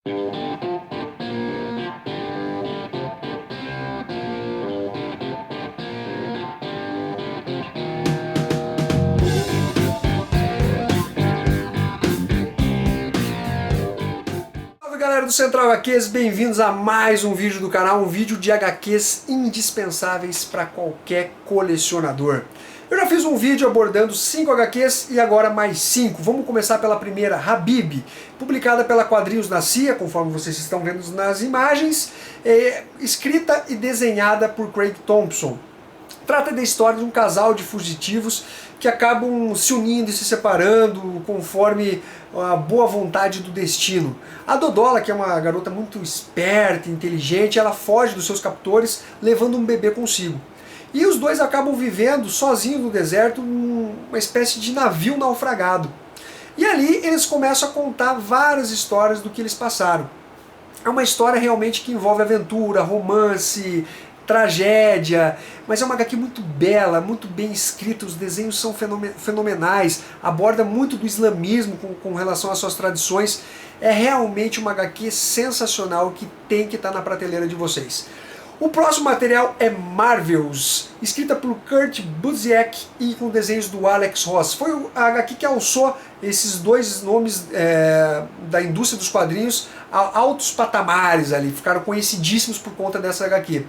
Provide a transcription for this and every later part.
Salve galera do Central HQs, bem-vindos a mais um vídeo do canal, um vídeo de HQs indispensáveis para qualquer colecionador. Eu já fiz um vídeo abordando 5 HQs e agora mais 5. Vamos começar pela primeira, Habib, publicada pela Quadrinhos na CIA, conforme vocês estão vendo nas imagens, escrita e desenhada por Craig Thompson. Trata da história de um casal de fugitivos que acabam se unindo e se separando conforme a boa vontade do destino. A Dodola, que é uma garota muito esperta e inteligente, ela foge dos seus captores levando um bebê consigo. E os dois acabam vivendo sozinhos no deserto numa espécie de navio naufragado. E ali eles começam a contar várias histórias do que eles passaram. É uma história realmente que envolve aventura, romance, tragédia, mas é uma HQ muito bela, muito bem escrita, os desenhos são fenomenais, aborda muito do islamismo com relação às suas tradições. É realmente uma HQ sensacional que tem que estar na prateleira de vocês. O próximo material é Marvels, escrita por Kurt Busiek e com desenhos do Alex Ross. Foi a HQ que alçou esses dois nomes da indústria dos quadrinhos a altos patamares ali, ficaram conhecidíssimos por conta dessa HQ.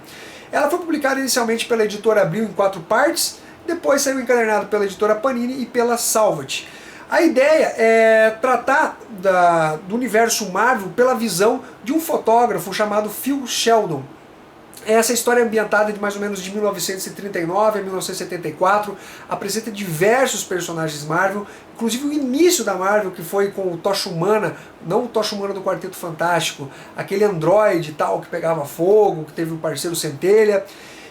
Ela foi publicada inicialmente pela editora Abril em 4 partes, depois saiu encadernado pela editora Panini e pela Salvat. A ideia é tratar do universo Marvel pela visão de um fotógrafo chamado Phil Sheldon. Essa história é ambientada de mais ou menos de 1939 a 1974, apresenta diversos personagens Marvel, inclusive o início da Marvel, que foi com o Tocha Humana, não o Tocha Humana do Quarteto Fantástico, aquele androide e tal que pegava fogo, que teve o parceiro Centelha.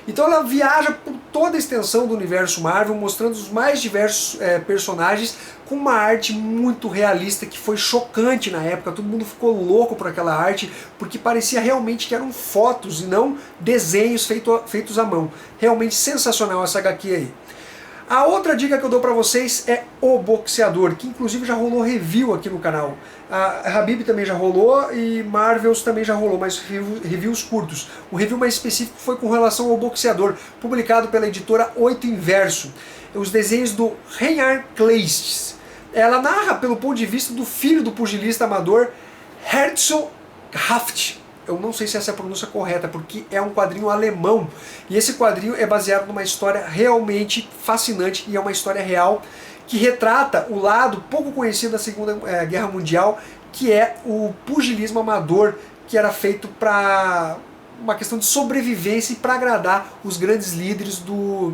Então ela viaja por toda a extensão do universo Marvel, mostrando os mais diversos personagens, com uma arte muito realista, que foi chocante na época. Todo mundo ficou louco por aquela arte, porque parecia realmente que eram fotos e não desenhos feitos à mão. Realmente sensacional essa HQ aí. A outra dica que eu dou pra vocês é O Boxeador, que inclusive já rolou review aqui no canal. A Habib também já rolou e Marvels também já rolou, mas reviews curtos. O review mais específico foi com relação ao Boxeador, publicado pela editora Oito Inverso. Os desenhos do Reinhard Kleist. Ela narra pelo ponto de vista do filho do pugilista amador Herzog Haft. Eu não sei se essa é a pronúncia correta, porque é um quadrinho alemão. E esse quadrinho é baseado numa história realmente fascinante, e é uma história real, que retrata o lado pouco conhecido da Segunda Guerra Mundial, que é o pugilismo amador, que era feito para uma questão de sobrevivência e para agradar os grandes líderes do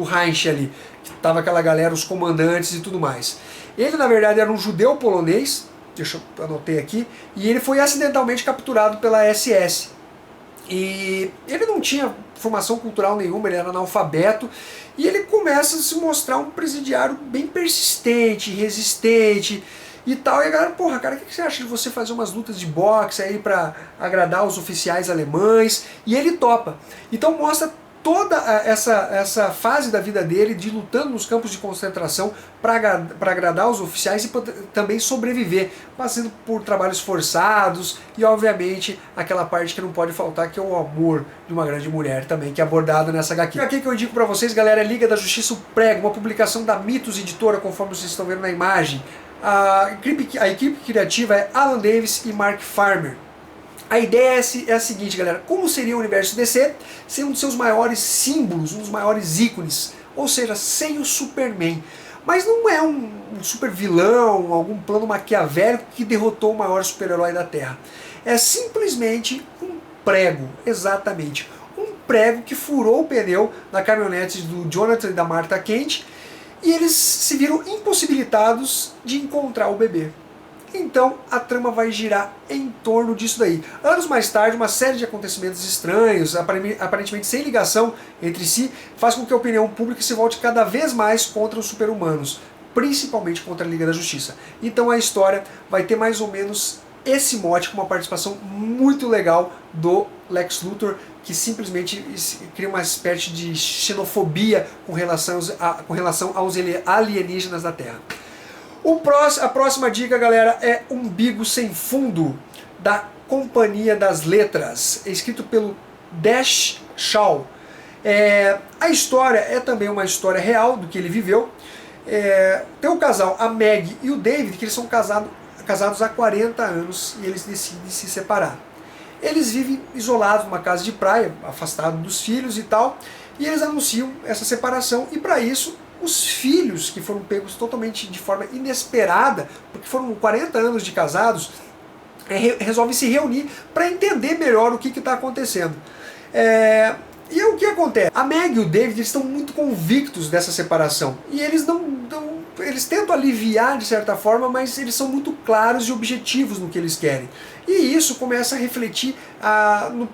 Reich ali, que tava aquela galera, os comandantes e tudo mais. Ele, na verdade, era um judeu polonês, deixa eu anotei aqui, e ele foi acidentalmente capturado pela SS. E ele não tinha formação cultural nenhuma, ele era analfabeto, e ele começa a se mostrar um presidiário bem persistente, resistente e tal. E a galera, porra, cara, o que você acha de você fazer umas lutas de boxe aí pra agradar os oficiais alemães? E ele topa. Então mostra toda essa fase da vida dele, de lutando nos campos de concentração para agradar os oficiais e também sobreviver, passando por trabalhos forçados e, obviamente, aquela parte que não pode faltar, que é o amor de uma grande mulher também, que é abordada nessa HQ. A HQ que eu indico para vocês, galera, é Liga da Justiça, o Prego, uma publicação da Mitos Editora, conforme vocês estão vendo na imagem. A equipe criativa é Alan Davis e Mark Farmer. A ideia é a seguinte, galera: como seria o universo DC sem um dos seus maiores símbolos, um dos maiores ícones, ou seja, sem o Superman. Mas não é um super vilão, algum plano maquiavélico que derrotou o maior super-herói da Terra. É simplesmente um prego, exatamente. Um prego que furou o pneu da caminhonete do Jonathan e da Martha Kent, e eles se viram impossibilitados de encontrar o bebê. Então a trama vai girar em torno disso daí. Anos mais tarde, uma série de acontecimentos estranhos, aparentemente sem ligação entre si, faz com que a opinião pública se volte cada vez mais contra os super-humanos, principalmente contra a Liga da Justiça. Então a história vai ter mais ou menos esse mote, com uma participação muito legal do Lex Luthor, que simplesmente cria uma espécie de xenofobia com relação aos alienígenas da Terra. A próxima dica, galera, é Umbigo Sem Fundo, da Companhia das Letras, escrito pelo Dash Shaw. A história é também uma história real do que ele viveu. Tem o casal, a Meg e o David, que eles são casados há 40 anos e eles decidem se separar. Eles vivem isolados numa casa de praia, afastados dos filhos e tal, e eles anunciam essa separação, e para isso os filhos, que foram pegos totalmente de forma inesperada, porque foram 40 anos de casados, resolvem se reunir para entender melhor o que está acontecendo. E o que acontece? A Meg e o David estão muito convictos dessa separação, e eles eles tentam aliviar de certa forma, mas eles são muito claros e objetivos no que eles querem. E isso começa a refletir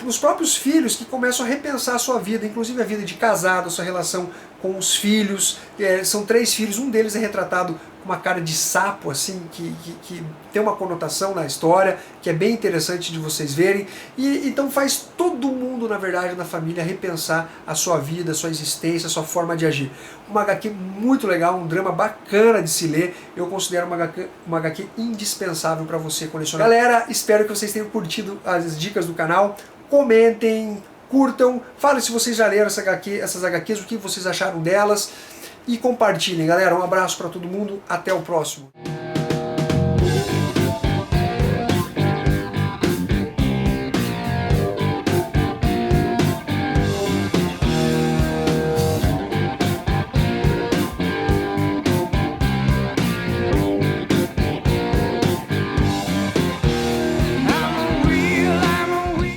nos próprios filhos, que começam a repensar a sua vida, inclusive a vida de casado, a sua relação com os filhos. São 3 filhos, um deles é retratado com uma cara de sapo, assim, que tem uma conotação na história, que é bem interessante de vocês verem. E então faz todo mundo, na verdade, na família, repensar a sua vida, a sua existência, a sua forma de agir. Uma HQ muito legal, um drama bacana de se ler. Eu considero uma HQ indispensável para você colecionar. Galera, espero que vocês tenham curtido as dicas do canal. Comentem, curtam, falem se vocês já leram essas HQs, o que vocês acharam delas. E compartilhem, galera. Um abraço para todo mundo, até o próximo.